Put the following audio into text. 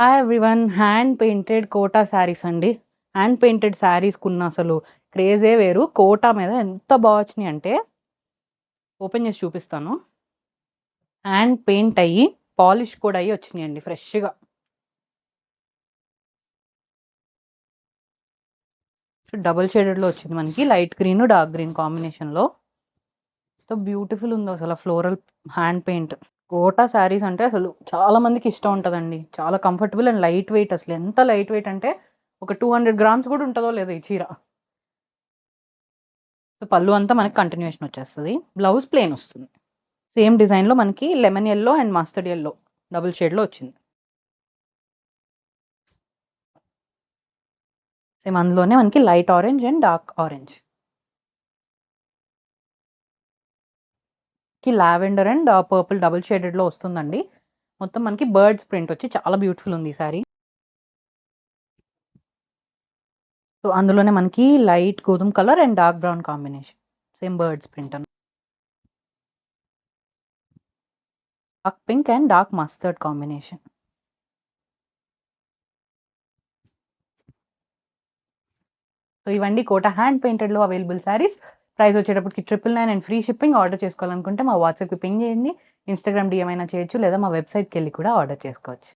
Hi everyone. Hand painted Kota saris అండి. Hand painted శారీస్కున్న అసలు క్రేజే వేరు. కోటా మీద ఎంత బాగా వచ్చినాయి అంటే ఓపెన్ చేసి చూపిస్తాను. హ్యాండ్ పెయింట్ అయ్యి పాలిష్ కూడా అయ్యి వచ్చినాయండి ఫ్రెష్గా. డబుల్ షేడెడ్లో వచ్చింది మనకి, లైట్ గ్రీన్ డార్క్ గ్రీన్ కాంబినేషన్లో. సో బ్యూటిఫుల్ ఉందో అసలు floral hand paint. Kota saris అంటే అసలు చాలా మందికి ఇష్టం ఉంటుందండి. చాలా కంఫర్టబుల్ అండ్ లైట్ వెయిట్. అసలు ఎంత లైట్ వెయిట్ అంటే ఒక 200 గ్రామ్స్ కూడా ఉంటుందో లేదో ఈ చీర. సో పళ్ళు అంతా మనకి కంటిన్యూషన్ వచ్చేస్తుంది. బ్లౌజ్ ప్లెయిన్ వస్తుంది. సేమ్ డిజైన్లో మనకి lemon yellow and mustard yellow double షేడ్లో వచ్చింది. సేమ్ అందులోనే మనకి light orange and dark orange కి లావెండర్ అండ్ పర్పుల్ డబుల్ షేడెడ్లో వస్తుందండి. మొత్తం మనకి బర్డ్స్ ప్రింట్ వచ్చి చాలా బ్యూటిఫుల్ ఉంది ఈ సారీ. సో అందులోనే మనకి లైట్ గోధుమ colour and dark brown combination. Same birds print అన్న dark pink and dark mustard combination. So ఇవన్నీ కోటా హ్యాండ్ పెయింటెడ్లో అవైలబుల్ శారీస్. ప్రైస్ వచ్చేటప్పటికి 999 అండ్ ఫ్రీ షిప్పింగ్. ఆర్డర్ చేసుకోవాలనుకుంటే మా వాట్సాప్కి పింగ్ చేయండి. ఇన్స్టాగ్రామ్ డిఎం అయినా చేయొచ్చు, లేదా మా వెబ్సైట్కి వెళ్ళి కూడా ఆర్డర్ చేసుకోవచ్చు.